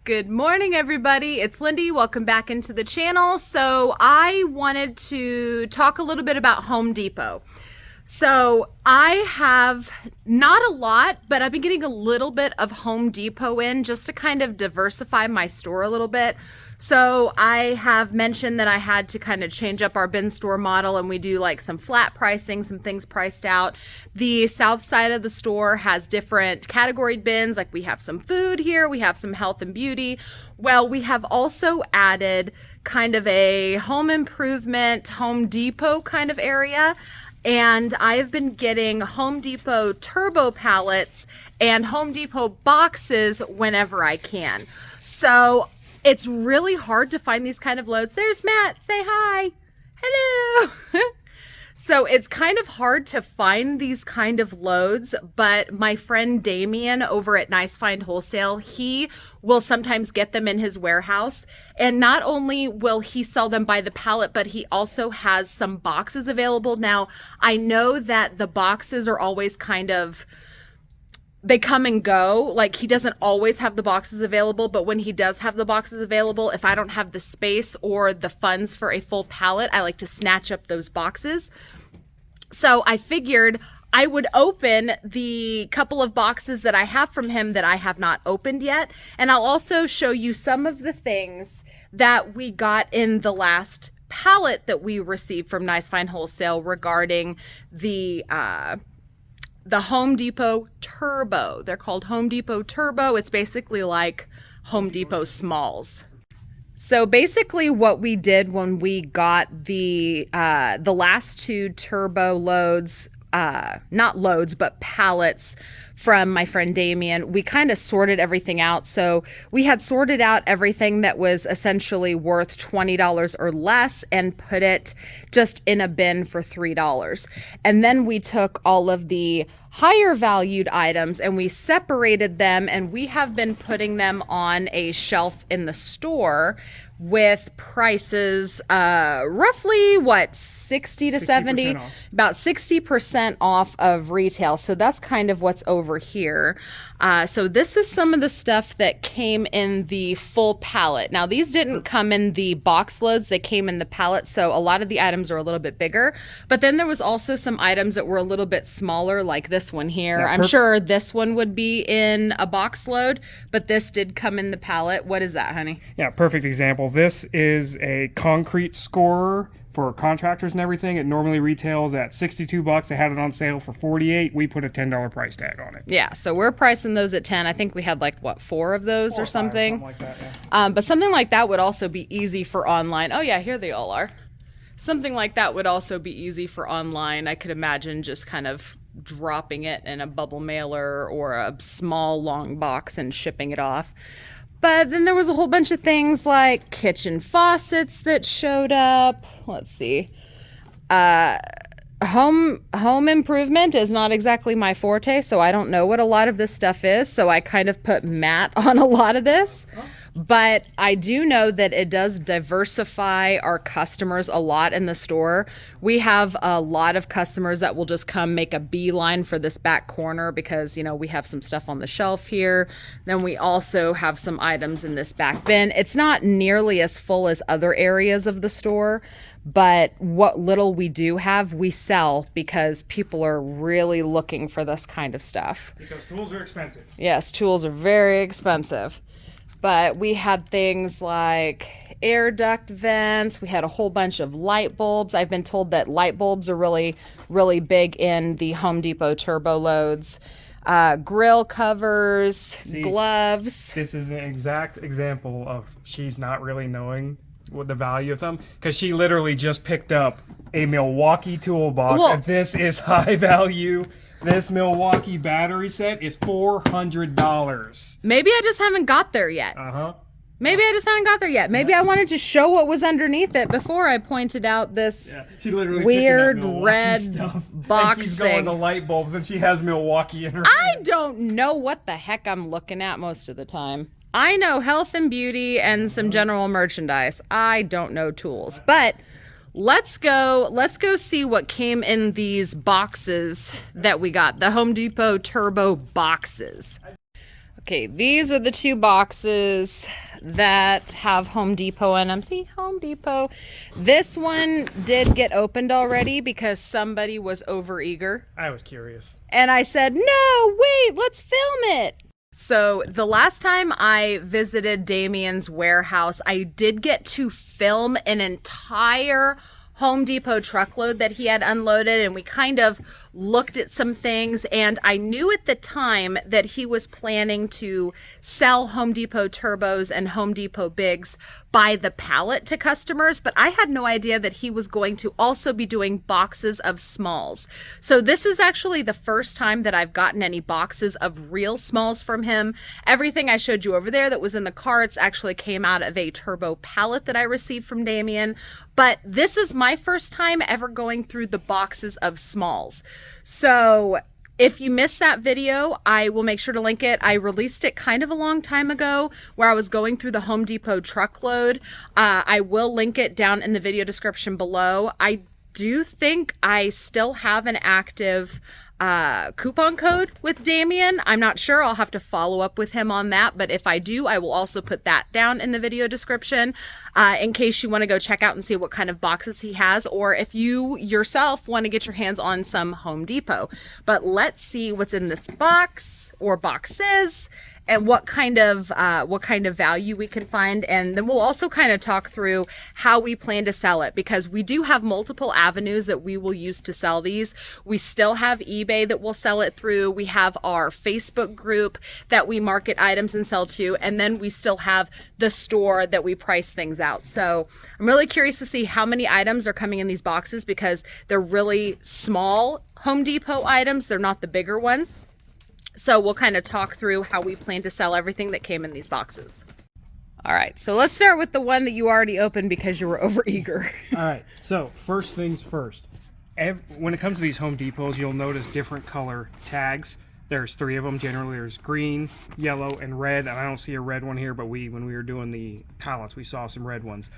Good morning, everybody. It's Lindey. Welcome back into the channel. So I wanted to talk a little bit about Home Depot. So I have not a lot, but I've been getting a little bit of Home Depot in just to kind of diversify my store a little bit. So I have mentioned that I had to kind of change up our bin store model, and we do like some flat pricing, some things priced out. The south side of the store has different categoried bins, like we have some food here, we have some health and beauty. Well, we have also added kind of a home improvement, Home Depot kind of area. And I've been getting Home Depot turbo pallets and Home Depot boxes whenever I can. So it's really hard to find these kind of loads. There's Matt, say hi. Hello. So it's kind of hard to find these kind of loads, but my friend Damien over at Nice Find Wholesale, he will sometimes get them in his warehouse. And not only will he sell them by the pallet, but he also has some boxes available. Now, I know that the boxes are always kind of, they come and go. Like, he doesn't always have the boxes available, but when he does have the boxes available, if I don't have the space or the funds for a full pallet, I like to snatch up those boxes. So I figured I would open the couple of boxes that I have from him that I have not opened yet. And I'll also show you some of the things that we got in the last pallet that we received from Nice Find Wholesale regarding the Home Depot Turbo. They're called Home Depot Turbo. It's basically like Home Depot Smalls. So basically what we did when we got the last two turbo loads, not loads, but pallets from my friend Damien, we kind of sorted everything out. So we had sorted out everything that was essentially worth $20 or less and put it just in a bin for $3. And then we took all of the higher valued items and we separated them, and we have been putting them on a shelf in the store with prices roughly what, 60 to 70 off. About 60% off of retail. So that's kind of what's over here. So this is some of the stuff that came in the full pallet. Now these didn't come in the box loads, they came in the pallet, so a lot of the items are a little bit bigger. But then there was also some items that were a little bit smaller, like this one here. Yeah, I'm sure this one would be in a box load, but this did come in the pallet. What is that, honey? Yeah, perfect example. This is a concrete scorer for contractors and everything. It normally retails at $62. They had it on sale for $48. We put a $10 price tag on it. Yeah, so we're pricing those at 10. I think we had like what, 4 of those or something. Something like that, yeah. But something like that would also be easy for online. Oh yeah, here they all are. Something like that would also be easy for online. I could imagine just kind of dropping it in a bubble mailer or a small long box and shipping it off. But then there was a whole bunch of things like kitchen faucets that showed up. Let's see. Home improvement is not exactly my forte, so I don't know what a lot of this stuff is. So I kind of put Matt on a lot of this. But I do know that it does diversify our customers a lot in the store. We have a lot of customers that will just come make a beeline for this back corner because, you know, we have some stuff on the shelf here. Then we also have some items in this back bin. It's not nearly as full as other areas of the store, but what little we do have, we sell because people are really looking for this kind of stuff. Because tools are expensive. Yes, tools are very expensive. But we had things like air duct vents. We had a whole bunch of light bulbs. I've been told that light bulbs are really, really big in the Home Depot turbo loads. Grill covers, gloves. This is an exact example of she's not really knowing what the value of them, because she literally just picked up a Milwaukee toolbox. Well, and this is high value. This Milwaukee battery set is $400. Maybe I just haven't got there yet. Maybe I just haven't got there yet. Maybe I wanted to show what was underneath it before I pointed out this weird red box and she's thing. Going to light bulbs, and she has Milwaukee in her I hand. don't know what the heck I'm looking at most of the time. I know health and beauty and some general merchandise. I don't know tools, but let's go see what came in these boxes that we got, the Home Depot Turbo boxes. Okay, these are the 2 boxes that have Home Depot in them. See, Home Depot. This one did get opened already because somebody was overeager. I was curious. And I said, no, wait, let's film it. So the last time I visited Damien's warehouse, I did get to film an entire Home Depot truckload that he had unloaded, and we kind of looked at some things, and I knew at the time that he was planning to sell Home Depot turbos and Home Depot bigs by the pallet to customers, but I had no idea that he was going to also be doing boxes of smalls. So this is actually the first time that I've gotten any boxes of real smalls from him. Everything I showed you over there that was in the carts actually came out of a turbo pallet that I received from Damien, but this is my first time ever going through the boxes of smalls. So if you missed that video, I will make sure to link it. I released it kind of a long time ago where I was going through the Home Depot truckload. I will link it down in the video description below. I do think I still have an active coupon code with Damien. I'm not sure. I'll have to follow up with him on that. But if I do, I will also put that down in the video description in case you want to go check out and see what kind of boxes he has, or if you yourself want to get your hands on some Home Depot. But let's see what's in this box or boxes and what kind of value we can find. And then we'll also kind of talk through how we plan to sell it, because we do have multiple avenues that we will use to sell these. We still have eBay that we'll sell it through. We have our Facebook group that we market items and sell to. And then we still have the store that we price things out. So I'm really curious to see how many items are coming in these boxes, because they're really small Home Depot items. They're not the bigger ones. So we'll kind of talk through how we plan to sell everything that came in these boxes. All right, so let's start with the one that you already opened because you were overeager. All right, so first things first. When it comes to these Home Depots, you'll notice different color tags. There's 3 of them. Generally, there's green, yellow, and red. And I don't see a red one here, but when we were doing the pallets, we saw some red ones.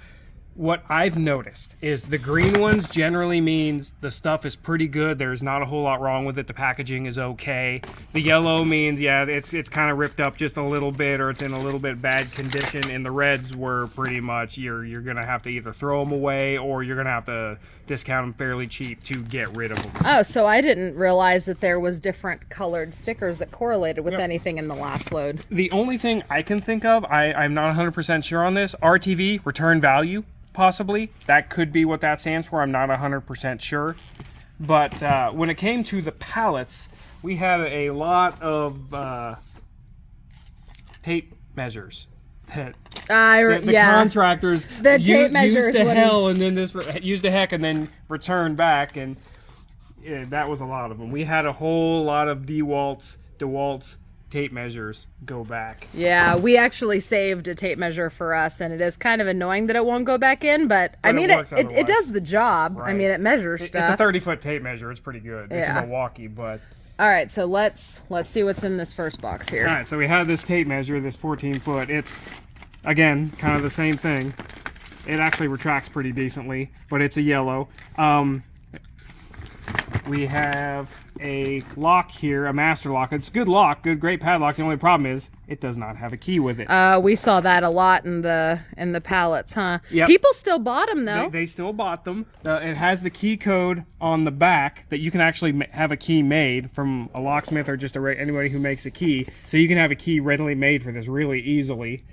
What I've noticed is the green ones generally means the stuff is pretty good. There's not a whole lot wrong with it. The packaging is okay. The yellow means, yeah, it's kind of ripped up just a little bit, or it's in a little bit bad condition. And the reds were pretty much, you're going to have to either throw them away or you're going to have to discount them fairly cheap to get rid of them. Oh, so I didn't realize that there was different colored stickers that correlated with anything in the last load. The only thing I can think of, I'm not 100% sure on this, RTV, return value. Possibly. That could be what that stands for. I'm not 100% sure. But when it came to the pallets, we had a lot of tape measures. The contractors the tape measures used to hell, and then this used to heck, and then returned back, and that was a lot of them. We had a whole lot of DeWalt's tape measures go back. Yeah, we actually saved a tape measure for us, and it is kind of annoying that it won't go back in, but I mean, it does the job. Right. I mean, it measures stuff. It's a 30-foot tape measure. It's pretty good. Yeah. It's Milwaukee, but... All right, so let's see what's in this first box here. All right, so we have this tape measure, this 14-foot. It's, again, kind of the same thing. It actually retracts pretty decently, but it's a yellow. We have a lock here, a master lock. It's a good lock, great padlock. The only problem is it does not have a key with it. We saw that a lot in the pallets, huh? Yep. People still bought them though. They still bought them. It has the key code on the back that you can actually have a key made from a locksmith or just anybody who makes a key. So you can have a key readily made for this really easily.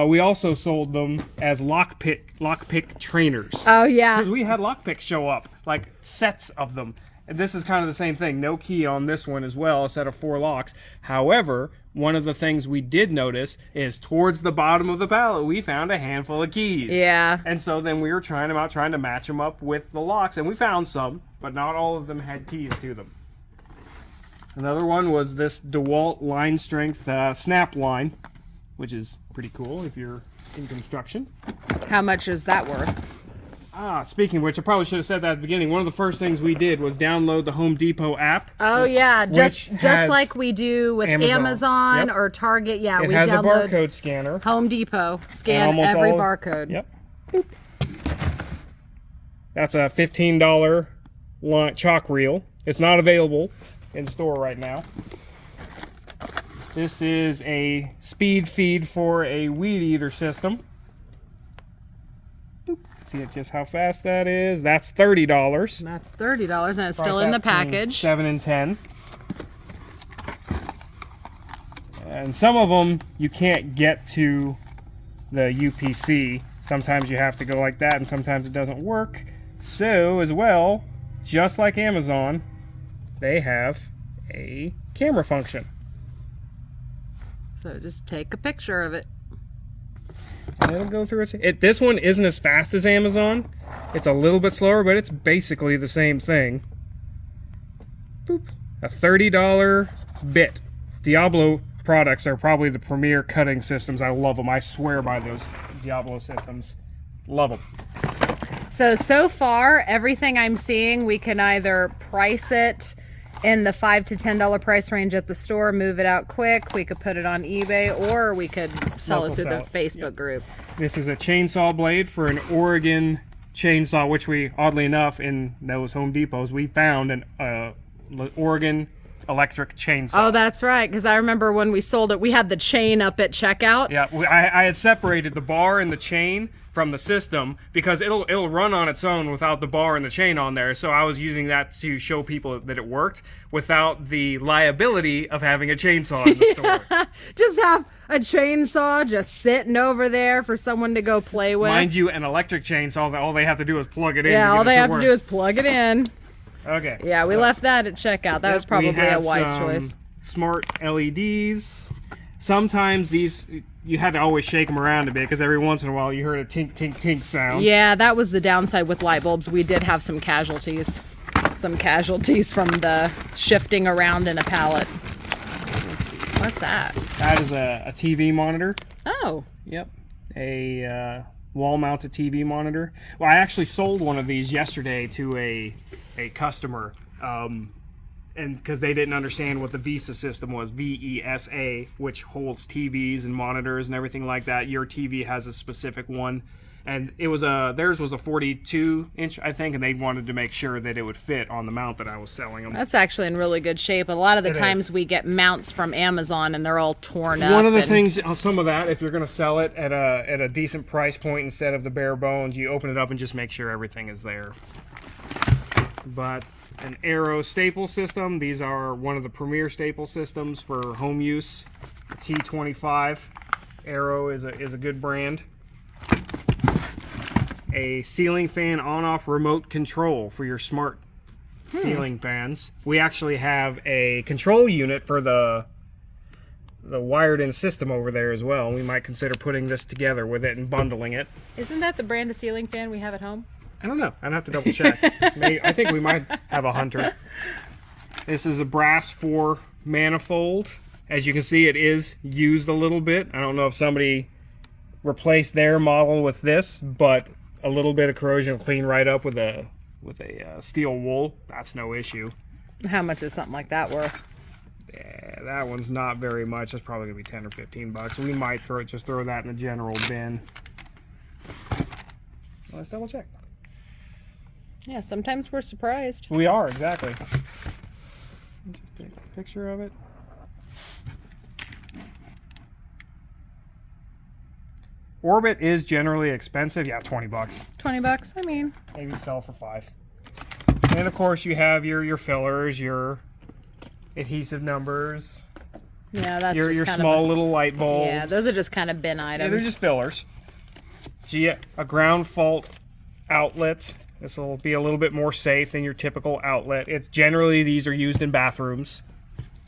We also sold them as lockpick trainers. Oh yeah. Because we had lockpicks show up, like sets of them. And this is kind of the same thing. No key on this one as well, a set of 4 locks. However, one of the things we did notice is towards the bottom of the pallet, we found a handful of keys. Yeah. And so then we were trying to match them up with the locks, and we found some, but not all of them had keys to them. Another one was this DeWalt line strength snap line, which is pretty cool if you're in construction. How much is that worth? Speaking of which, I probably should have said that at the beginning. One of the first things we did was download the Home Depot app. Oh yeah, just like we do with Amazon or Target. Yeah, we download. It has a barcode scanner. Home Depot, scan every barcode. Yep. Boop. That's a $15 chalk reel. It's not available in store right now. This is a speed feed for a weed eater system. Boop. See just how fast that is. That's $30. That's $30, and it's still Price in the between package. 7 and 10. And some of them you can't get to the UPC. Sometimes you have to go like that, and sometimes it doesn't work. So, as well, just like Amazon, they have a camera function. So just take a picture of it. And it'll go through it. This one isn't as fast as Amazon. It's a little bit slower, but it's basically the same thing. Boop. A $30 bit. Diablo products are probably the premier cutting systems. I love them. I swear by those Diablo systems. Love them. So far, everything I'm seeing, we can either price it in the $5 to $10 price range at the store, move it out quick. We could put it on eBay, or we could sell it through the Facebook group. This is a chainsaw blade for an Oregon chainsaw, which we, oddly enough, in those Home Depots, we found an Oregon electric chainsaw. Oh, that's right, because I remember when we sold it, we had the chain up at checkout. Yeah, I had separated the bar and the chain from the system because it'll run on its own without the bar and the chain on there. So I was using that to show people that it worked without the liability of having a chainsaw in the store. Just have a chainsaw just sitting over there for someone to go play with. Mind you, an electric chainsaw, that all they have to do is plug it in. Yeah, all they have to do is plug it in. Okay. Yeah, we left that at checkout. That was probably a wise choice. Smart LEDs. Sometimes these, you had to always shake them around a bit because every once in a while you heard a tink, tink, tink sound. Yeah, that was the downside with light bulbs. We did have some casualties. Some casualties from the shifting around in a pallet. Let's see. What's that? That is a TV monitor. Oh. Yep. A wall-mounted TV monitor. Well, I actually sold one of these yesterday to a customer. And because they didn't understand what the VESA system was, VESA, which holds TVs and monitors and everything like that. Your TV has a specific one, and it was theirs was a 42-inch, I think, and they wanted to make sure that it would fit on the mount that I was selling them. That's actually in really good shape. A lot of the times we get mounts from Amazon and they're all torn up. One of the things on some of that, if you're going to sell it at a decent price point instead of the bare bones, you open it up and just make sure everything is there. But an Arrow staple system. These are one of the premier staple systems for home use. T25. Arrow is a good brand. A ceiling fan on-off remote control for your smart ceiling fans. We actually have a control unit for the wired-in system over there as well. We might consider putting this together with it and bundling it. Isn't that the brand of ceiling fan we have at home? I don't know. I'd have to double check. I think we might have a Hunter. This is a brass 4 manifold. As you can see, it is used a little bit. I don't know if somebody replaced their model with this, but a little bit of corrosion will clean right up with a steel wool. That's no issue. How much is something like that worth? Yeah, that one's not very much. That's probably gonna be 10 or 15 bucks. We might just throw that in the general bin. Let's double check. Yeah, sometimes we're surprised. We are, exactly. Just take a picture of it. Orbit is generally expensive. Yeah, 20 bucks. 20 bucks, I mean. Maybe sell for 5. And of course you have your fillers, your adhesive numbers. Yeah, that's your just kind small of little light bulbs. Yeah, those are just kind of bin items. Yeah, they're just fillers. So yeah, a ground fault outlet. This will be a little bit more safe than your typical outlet. It's generally, these are used in bathrooms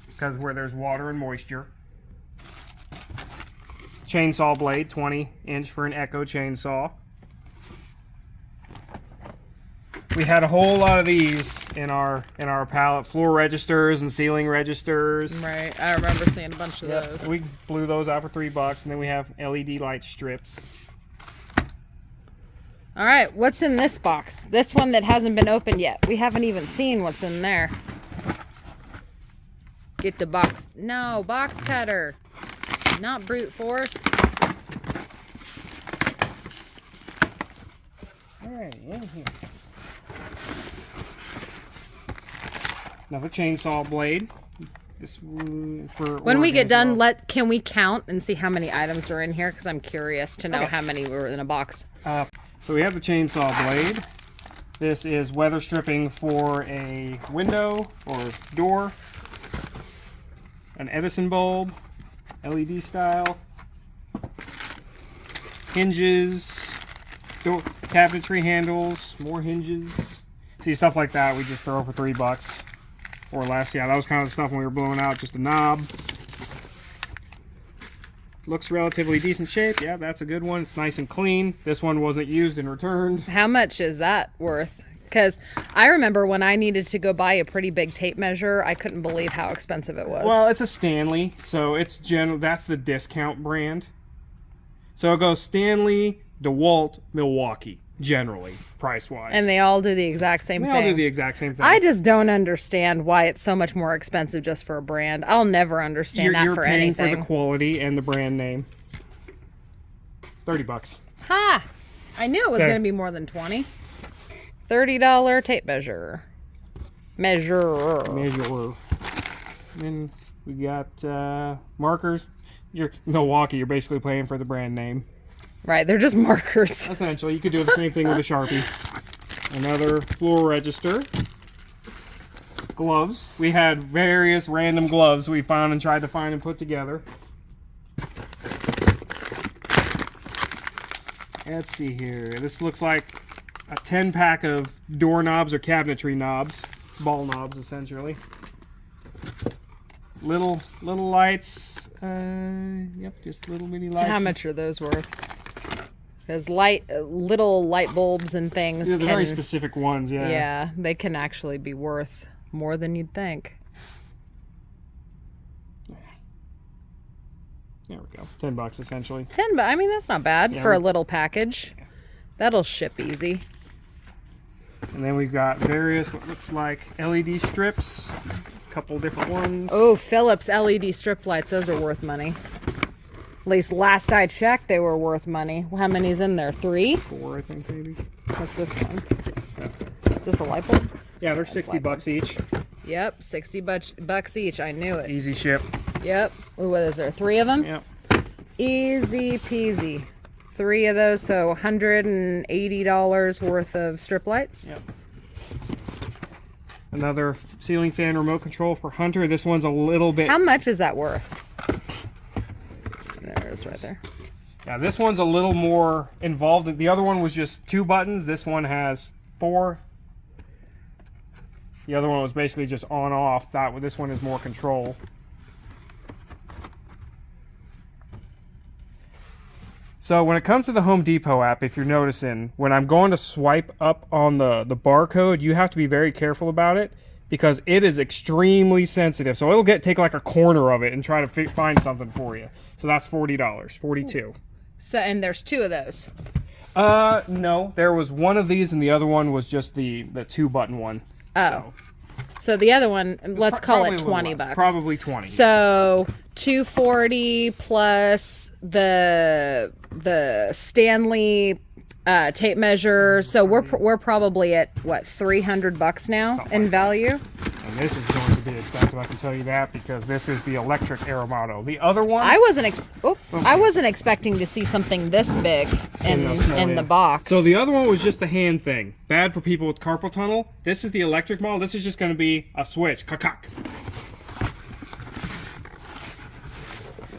because where there's water and moisture. Chainsaw blade, 20-inch for an Echo chainsaw. We had a whole lot of these in our pallet. Floor registers and ceiling registers. Right, I remember seeing a bunch of those. We blew those out for $3, and then we have LED light strips. All right, what's in this box? This one that hasn't been opened yet. We haven't even seen what's in there. Get the box. No, box cutter. Not brute force. All right, in here. Another chainsaw blade. This for when we get done, well. can we count and see how many items are in here? Because I'm curious to know Okay. how many were in a box. So we have the chainsaw blade. This is weather stripping for a window or door. An Edison bulb, LED style. Hinges, door, cabinetry handles, more hinges. See, stuff like that we just throw for $3 or less. Yeah, that was kind of the stuff when we were blowing out, just a knob. Looks relatively decent shape. Yeah, that's a good one. It's nice and clean. This one wasn't used and returned. How much is that worth? Because I remember when I needed to go buy a pretty big tape measure, I couldn't believe how expensive it was. Well, it's a Stanley, so it's that's the discount brand. So it goes Stanley, DeWalt, Milwaukee, generally, price-wise. And they all do the exact same thing. They all do the exact same thing. I just don't understand why it's so much more expensive just for a brand. I'll never understand that for anything. You're paying for the quality and the brand name. $30. Ha! I knew it was going to be more than 20. $30 tape measure. Measurer. Then we got markers. You're Milwaukee. You're basically paying for the brand name. Right, they're just markers. Essentially, you could do the same thing with a Sharpie. Another floor register. Gloves. We had various random gloves we found and tried to find and put together. Let's see here. This looks like a 10-pack of doorknobs or cabinetry knobs. Ball knobs, essentially. Little lights. Yep, just little mini lights. How much are those worth? Because little light bulbs and things. Yeah, they're very specific ones. Yeah. Yeah, they can actually be worth more than you'd think. There we go. $10 essentially. $10, I mean that's not bad for a little package. That'll ship easy. And then we've got various what looks like LED strips. Couple different ones. Oh, Philips LED strip lights. Those are worth money. At least last I checked, they were worth money. How many's in there? 3? 4, I think, maybe. What's this one? Is this a light bulb? Yeah, they're $60 each. Yep, $60 each. I knew it. Easy ship. Yep. Ooh, what is there? 3 of them? Yep. Easy peasy. 3 of those, so $180 worth of strip lights. Yep. Another ceiling fan remote control for Hunter. This one's a little bit... How much is that worth? There it is right there. Yeah, this one's a little more involved. The other one was just 2 buttons. This one has 4. The other one was basically just on-off. This one is more control. So when it comes to the Home Depot app, if you're noticing, when I'm going to swipe up on the barcode, you have to be very careful about it because it is extremely sensitive. So it'll take like a corner of it and try to find something for you. So that's $40, $42. So, and there's 2 of those. No, there was one of these and the other one was just the 2-button one. Oh. So the other one, let's call it $20. Probably 20. So $240 plus the Stanley tape measure. So we're probably at what, $300 now in value. And this is going to be expensive, I can tell you that, because this is the electric Aeromoto. The other one, I wasn't expecting to see something this big in the box. So the other one was just the hand thing. Bad for people with carpal tunnel. This is the electric model. This is just going to be a switch. Kakak.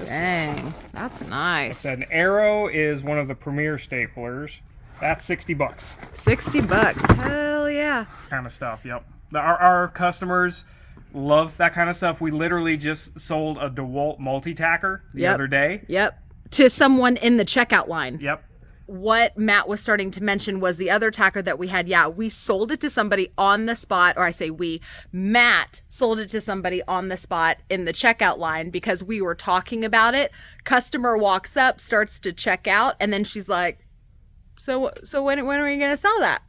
Dang, that's nice. An Arrow is one of the premier staplers. That's $60. $60. Hell yeah. Kind of stuff, yep. Our customers love that kind of stuff. We literally just sold a DeWalt multi-tacker the other day. Yep. To someone in the checkout line. Yep. What Matt was starting to mention was the other tacker that we had. Yeah, we sold it to somebody on the spot, or I say Matt sold it to somebody on the spot in the checkout line because we were talking about it. Customer walks up, starts to check out, and then she's like, so when are you going to sell that?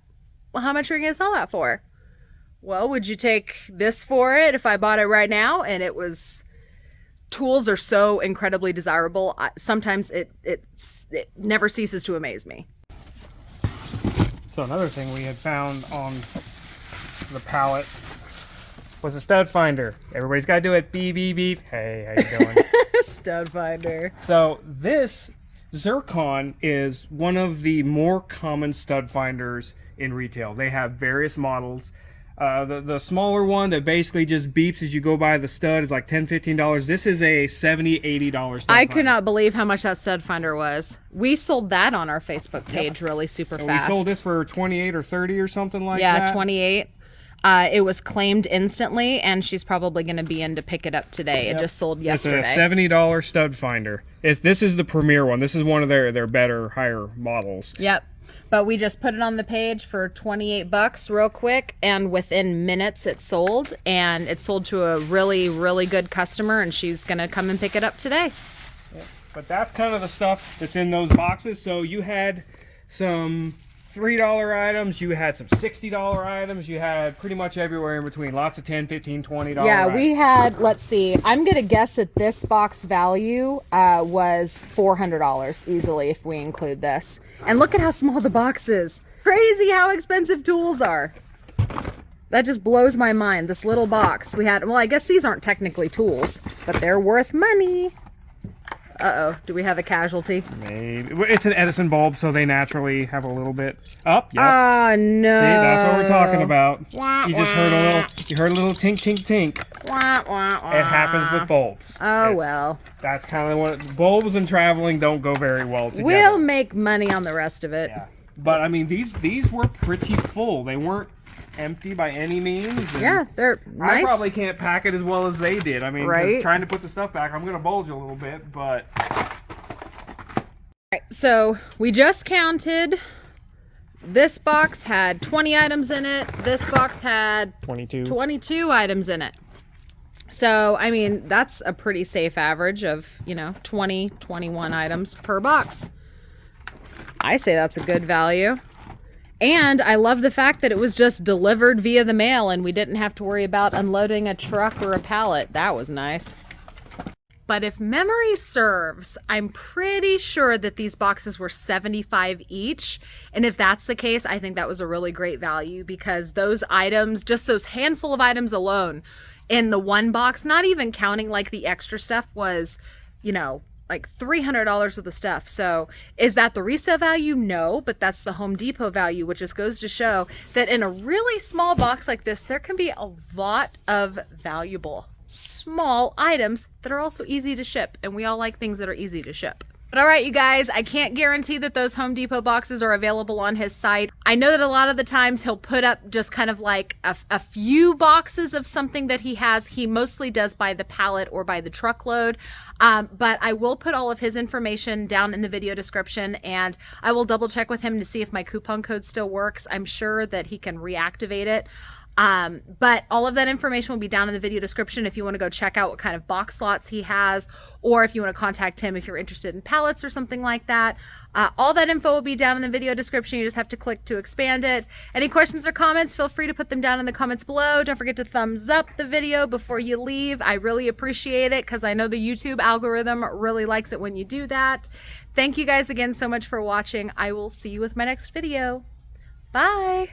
Well, how much are you going to sell that for? Well, would you take this for it if I bought it right now? And it was... Tools are so incredibly desirable. Sometimes it never ceases to amaze me. So another thing we had found on the pallet was a stud finder. Everybody's got to do it. Beep, beep, beep. Hey, how you doing? Stud finder. So this Zircon is one of the more common stud finders in retail. They have various models. The smaller one that basically just beeps as you go by the stud is like $10, $15. This is a $70, $80 stud I finder. could not believe how much that stud finder was. We sold that on our Facebook page really super fast. We sold this for 28 or 30 or something like that. Yeah, 28. It was claimed instantly, and she's probably going to be in to pick it up today. It just sold yesterday. It's a $70 stud finder. This is the premier one. This is one of their better, higher models. Yep. But we just put it on the page for 28 bucks real quick, and within minutes it sold, and it sold to a really, really good customer, and she's going to come and pick it up today. Yeah. But that's kind of the stuff that's in those boxes. So you had some $3 items, you had some $60 items, you had pretty much everywhere in between. Lots of $10, $15, $20 Yeah, items. we had, let's see, I'm going to guess that this box value was $400 easily if we include this. And look at how small the box is. Crazy how expensive tools are. That just blows my mind. This little box we had, well, I guess these aren't technically tools, but they're worth money. Uh-oh, do we have a casualty? Maybe. It's an Edison bulb, so they naturally have a little bit up. Yep. Oh, no. See, that's what we're talking about. Wah, You just heard a little tink, tink, tink. Wah, wah, wah. It happens with bulbs. Oh, well. That's kind of what, bulbs and traveling don't go very well together. We'll make money on the rest of it. Yeah. But, I mean, these were pretty full. They weren't empty by any means. Yeah, they're nice. I probably can't pack it as well as they did. I mean, right? Trying to put the stuff back, I'm going to bulge a little bit, but... Right, so we just counted. This box had 20 items in it. This box had 22 items in it. So, I mean, that's a pretty safe average of, 20, 21 items per box. I say that's a good value. And I love the fact that it was just delivered via the mail and we didn't have to worry about unloading a truck or a pallet. That was nice. But if memory serves, I'm pretty sure that these boxes were $75 each. And if that's the case, I think that was a really great value because those items, just those handful of items alone in the one box, not even counting like the extra stuff, was, like $300 worth of stuff. So is that the resale value? No, but that's the Home Depot value, which just goes to show that in a really small box like this, there can be a lot of valuable small items that are also easy to ship. And we all like things that are easy to ship. But all right, you guys, I can't guarantee that those Home Depot boxes are available on his site. I know that a lot of the times he'll put up just kind of like a few boxes of something that he has. He mostly does by the pallet or by the truckload. But I will put all of his information down in the video description, and I will double check with him to see if my coupon code still works. I'm sure that he can reactivate it. But all of that information will be down in the video description if you want to go check out what kind of box slots he has, or if you want to contact him if you're interested in pallets or something like that. All that info will be down in the video description. You just have to click to expand it. Any questions or comments, feel free to put them down in the comments below. Don't forget to thumbs up the video before you leave. I really appreciate it because I know the YouTube algorithm really likes it when you do that. Thank you guys again so much for watching. I will see you with my next video. Bye.